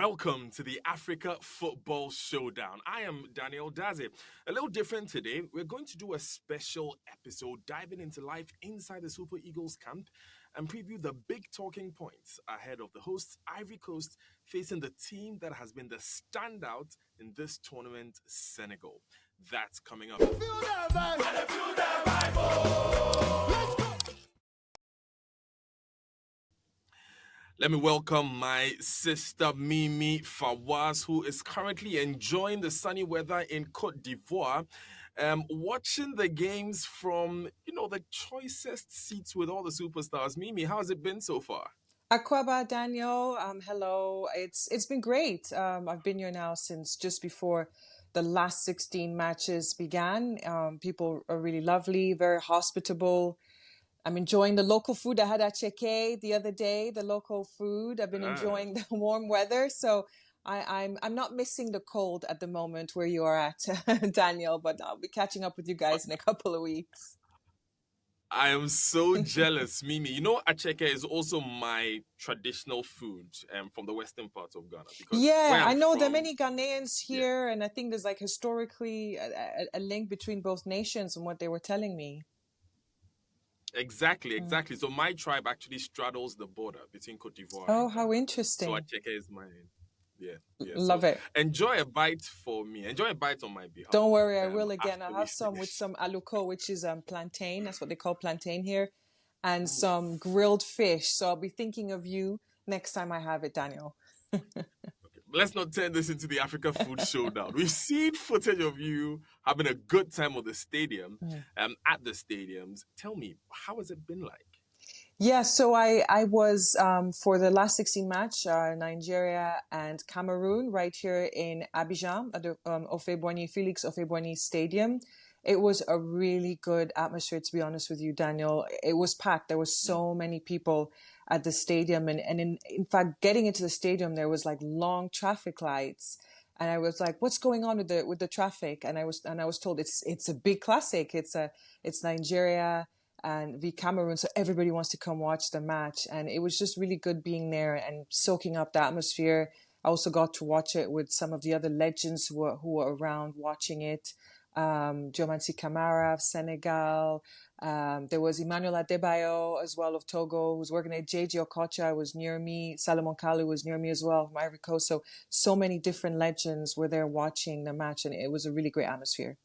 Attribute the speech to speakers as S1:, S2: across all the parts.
S1: Welcome to the Africa Football Showdown. I am Daniel Daze. A little different today. We're going to do a special episode diving into life inside the Super Eagles camp and preview the big talking points ahead of the hosts, Ivory Coast, facing the team that has been the standout in this tournament, Senegal. That's coming up. Let me welcome my sister Mimi Fawaz, who is currently enjoying the sunny weather in Côte d'Ivoire, watching the games from, the choicest seats with all the superstars. Mimi, how has it been so far?
S2: Akwaba, Daniel, hello. It's been great. I've been here now since just before the last 16 matches began. People are really lovely, very hospitable. I'm enjoying the local food. I had acheke the other day, the local food. I've been enjoying the warm weather. So I'm not missing the cold at the moment where you are at, Daniel, but I'll be catching up with you guys in a couple of weeks.
S1: I am so jealous, Mimi. Acheke is also my traditional food from the western part of Ghana. Because
S2: I know there are many Ghanaians here, and I think there's historically a link between both nations and what they were telling me.
S1: Exactly. So my tribe actually straddles the border between Côte d'Ivoire.
S2: Oh, how interesting.
S1: So acheke is mine. Yeah.
S2: Love it.
S1: Enjoy a bite for me. Enjoy a bite on my behalf.
S2: Don't worry, I will again. I have some with some aluko, which is plantain. That's what they call plantain here. And some grilled fish. So I'll be thinking of you next time I have it, Daniel.
S1: Let's not turn this into the Africa Food Showdown. We've seen footage of you having a good time at the stadium, at the stadiums. Tell me, how has it been like?
S2: Yeah, so I was, for the last 16 match, Nigeria and Cameroon, right here in Abidjan at the Felix Ofebwani Stadium. It was a really good atmosphere, to be honest with you, Daniel. It was packed. There were so many people at the stadium. And in fact, getting into the stadium, there was long traffic lights. And I was like, what's going on with the traffic? And I was told it's a big classic. It's Nigeria and v Cameroon. So everybody wants to come watch the match. And it was just really good being there and soaking up the atmosphere. I also got to watch it with some of the other legends who were around watching it. Diomansi Kamara of Senegal. There was Emmanuel Adebayo as well of Togo, who was working at JJ Okocha, was near me. Salomon Kalou was near me as well from Ivory Coast. So many different legends were there watching the match, and it was a really great atmosphere.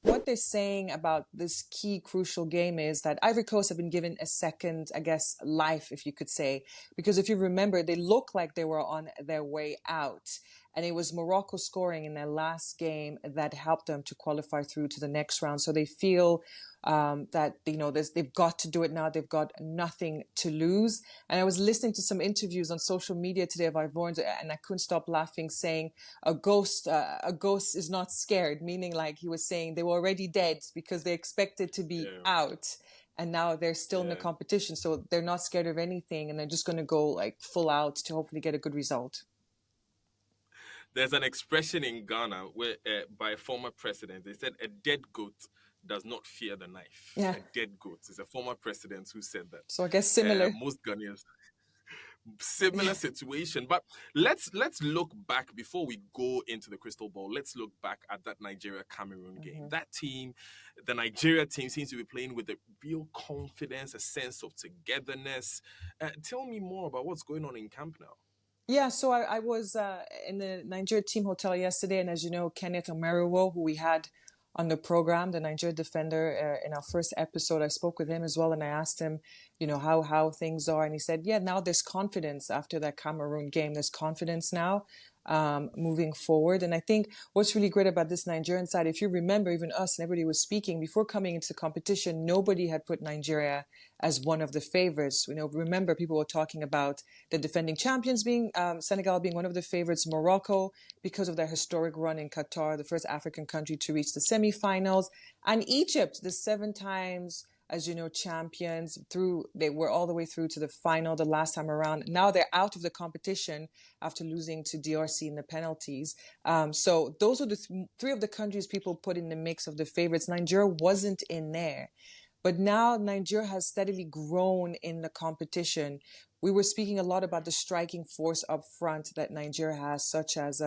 S2: What they're saying about this key crucial game is that Ivory Coast have been given a second, life, if you could say, because if you remember, they looked like they were on their way out. And it was Morocco scoring in their last game that helped them to qualify through to the next round. So they feel that, they've got to do it now. They've got nothing to lose. And I was listening to some interviews on social media today of Ivorians, and I couldn't stop laughing, saying a ghost is not scared, meaning he was saying they were already dead because they expected to be out. And now they're still in the competition. So they're not scared of anything. And they're just going to go full out to hopefully get a good result.
S1: There's an expression in Ghana where, by a former president, they said a dead goat does not fear the knife.
S2: Yeah.
S1: A dead goat. It's a former president who said that.
S2: So I guess similar.
S1: Most Ghanaians, similar situation. But let's look back before we go into the crystal ball. Let's look back at that Nigeria-Cameroon game. That team, the Nigeria team, seems to be playing with a real confidence, a sense of togetherness. Tell me more about what's going on in camp now.
S2: Yeah, so I was in the Nigeria team hotel yesterday, and as you know, Kenneth Omeruwo, who we had on the program, the Nigeria defender, in our first episode, I spoke with him as well, and I asked him, how things are, and he said, now there's confidence after that Cameroon game. There's confidence now moving forward. And I think what's really great about this Nigerian side, if you remember, even us and everybody was speaking, before coming into the competition, nobody had put Nigeria as one of the favorites. Remember, people were talking about the defending champions being Senegal being one of the favorites, Morocco because of their historic run in Qatar, the first African country to reach the semifinals, and Egypt, the 7 times, as you know, champions. They were all the way through to the final the last time around. Now they're out of the competition after losing to DRC in the penalties. So those are the 3 of the countries people put in the mix of the favorites. Nigeria wasn't in there. But now Nigeria has steadily grown in the competition we were speaking a lot about the striking force up front that Nigeria has, such as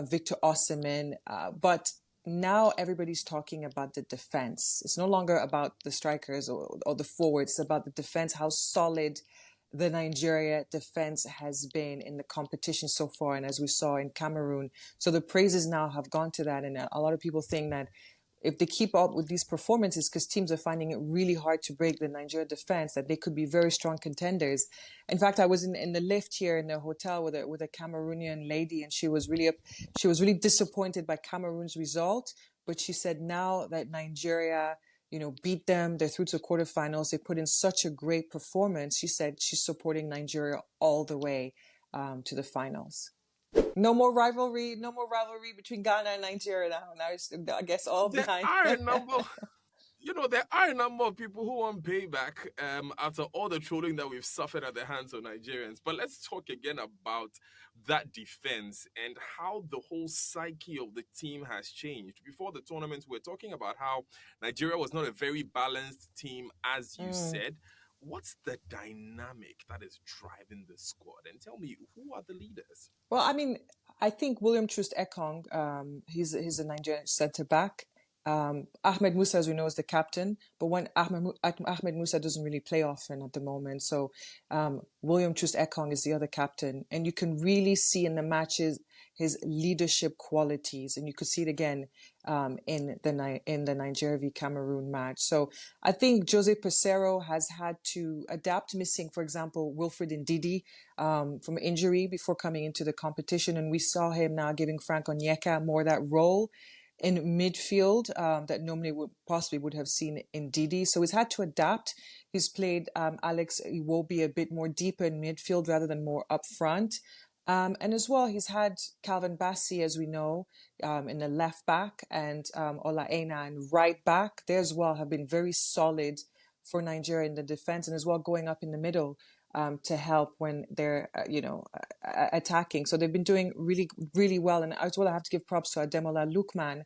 S2: Victor Osimhen, but now everybody's talking about the defense. It's no longer about the strikers or the forwards. It's about the defense, how solid the Nigeria defense has been in the competition so far, and as we saw in Cameroon. So the praises now have gone to that, and a lot of people think that if they keep up with these performances, because teams are finding it really hard to break the Nigeria defense, that they could be very strong contenders. In fact, I was in the lift here in the hotel with a Cameroonian lady, and she was really disappointed by Cameroon's result. But she said now that Nigeria, beat them, they're through to the quarterfinals, they put in such a great performance. She said she's supporting Nigeria all the way to the finals. No more rivalry. No more rivalry between Ghana and Nigeria now. Now it's, I guess, all
S1: There
S2: behind.
S1: are a number. There are a number of people who want payback after all the trolling that we've suffered at the hands of Nigerians. But let's talk again about that defense and how the whole psyche of the team has changed. Before the tournament, we were talking about how Nigeria was not a very balanced team, as you said. What's the dynamic that is driving the squad? And tell me, who are the leaders?
S2: Well, I mean, I think William Troost Ekong, he's a Nigerian centre back. Ahmed Musa, as we know, is the captain, but when Ahmed Musa doesn't really play often at the moment, so William Troost Ekong is the other captain, and you can really see in the matches his leadership qualities, and you could see it again in the Nigeria v Cameroon match. So I think Jose Peseiro has had to adapt, missing, for example, Wilfred Ndidi from injury before coming into the competition, and we saw him now giving Frank Onyeka more that role in midfield that normally would have seen in Ndidi. So he's had to adapt. He's played Alex Iwobi a bit more deeper in midfield rather than more up front. And as well, he's had Calvin Bassey, as we know, in the left back, and Ola Aina in right back. They as well have been very solid for Nigeria in the defense, and as well going up in the middle to help when they're, attacking. So they've been doing really, really well. And as well, I have to give props to Ademola Lookman,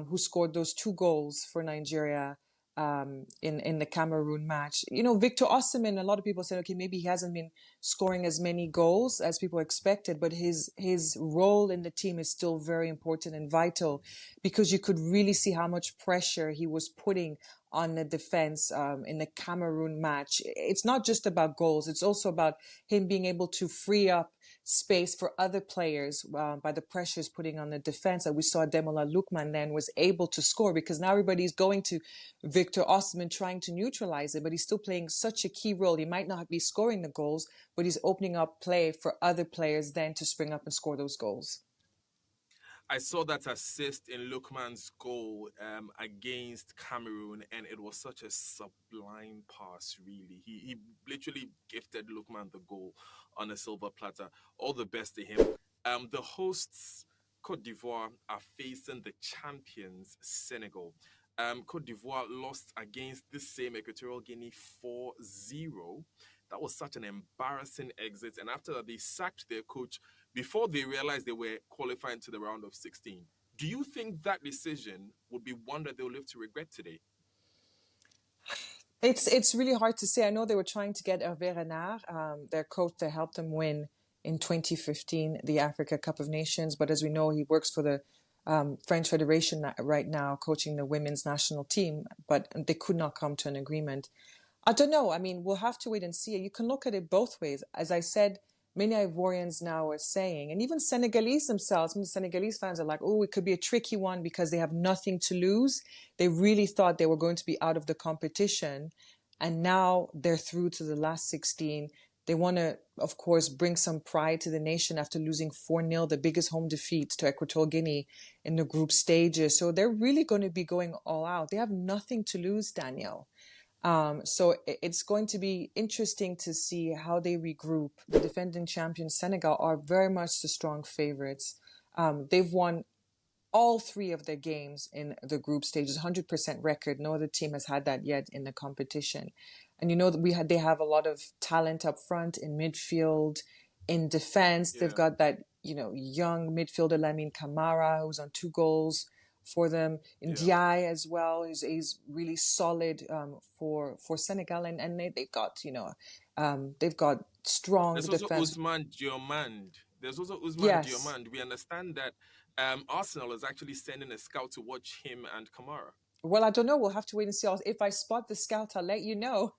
S2: who scored those 2 goals for Nigeria in the Cameroon match. Victor Osimhen, a lot of people said, okay, maybe he hasn't been scoring as many goals as people expected, but his role in the team is still very important and vital, because you could really see how much pressure he was putting on the defense in the Cameroon match. It's not just about goals. It's also about him being able to free up space for other players by the pressures putting on the defense. That we saw Demola Lookman then was able to score, because now everybody's going to Victor Osimhen trying to neutralize it, but he's still playing such a key role. He might not be scoring the goals, but he's opening up play for other players then to spring up and score those goals.
S1: I saw that assist in Lookman's goal against Cameroon, and it was such a sublime pass, really. He literally gifted Lookman the goal on a silver platter. All the best to him. The hosts, Cote d'Ivoire, are facing the champions, Senegal. Cote d'Ivoire lost against this same Equatorial Guinea 4-0. That was such an embarrassing exit. And after that, they sacked their coach before they realized they were qualifying to the round of 16. Do you think that decision would be one that they'll live to regret today?
S2: It's really hard to say. I know they were trying to get Hervé Renard, their coach, to help them win in 2015 the Africa Cup of Nations. But as we know, he works for the French Federation right now, coaching the women's national team. But they could not come to an agreement. I don't know. I mean, we'll have to wait and see. You can look at it both ways. As I said, many Ivorians now are saying, and even Senegalese themselves, some Senegalese fans are like, oh, it could be a tricky one because they have nothing to lose. They really thought they were going to be out of the competition, and now they're through to the last 16. They want to, of course, bring some pride to the nation after losing 4-0, the biggest home defeat to Equatorial Guinea in the group stages. So they're really going to be going all out. They have nothing to lose, Daniel. So it's going to be interesting to see how they regroup. The defending champions, Senegal, are very much the strong favorites. They've won all 3 of their games in the group stages, 100% record. No other team has had that yet in the competition. And that they have a lot of talent up front, in midfield, in defense. Yeah. They've got that, young midfielder Lamine Camara, who's on 2 goals for them.
S1: Yeah.
S2: Ndiaye as well is really solid for Senegal, and they've got they've got strong
S1: There's also
S2: defense.
S1: Usman Diomand. There's also Usman
S2: Yes.
S1: Diomand. We understand that Arsenal is actually sending a scout to watch him and Kamara.
S2: Well, I don't know. We'll have to wait and see. If I spot the scout, I'll let you know.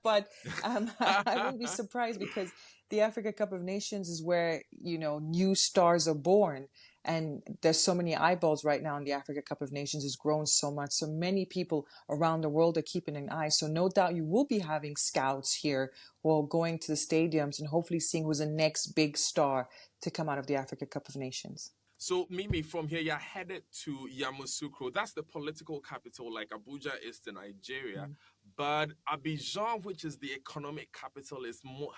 S2: But I wouldn't be surprised because the Africa Cup of Nations is where, new stars are born. And there's so many eyeballs right now in the Africa Cup of Nations. It's grown so much. So many people around the world are keeping an eye. So no doubt you will be having scouts here who are going to the stadiums and hopefully seeing who's the next big star to come out of the Africa Cup of Nations.
S1: So, Mimi, from here, you're headed to Yamoussoukro. That's the political capital, like Abuja is to Nigeria.
S2: Mm.
S1: But Abidjan, which is the economic capital,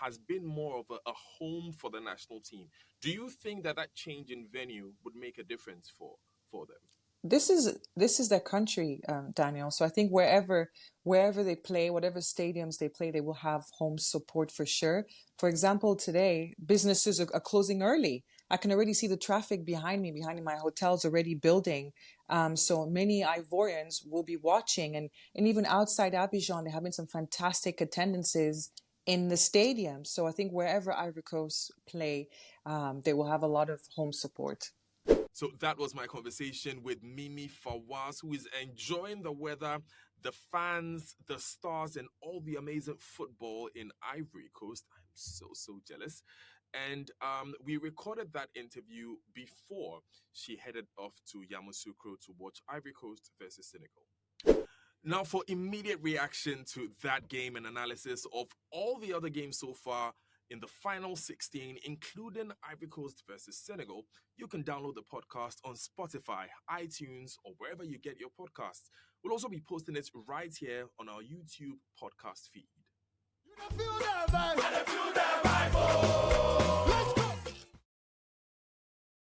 S1: has been more of a home for the national team. Do you think that change in venue would make a difference for them?
S2: This is their country, Daniel. So I think wherever they play, whatever stadiums they play, they will have home support for sure. For example, today businesses are closing early. I can already see the traffic behind me, behind my hotel's already building. So many Ivorians will be watching, and even outside Abidjan, there have been some fantastic attendances in the stadium. So I think wherever Ivory Coast play, they will have a lot of home support.
S1: So that was my conversation with Mimi Fawaz, who is enjoying the weather, the fans, the stars, and all the amazing football in Ivory Coast. I'm so jealous. And we recorded that interview before she headed off to Yamoussoukro to watch Ivory Coast versus Senegal. Now, for immediate reaction to that game and analysis of all the other games so far in the final 16, including Ivory Coast versus Senegal, you can download the podcast on Spotify, iTunes, or wherever you get your podcasts. We'll also be posting it right here on our YouTube podcast feed.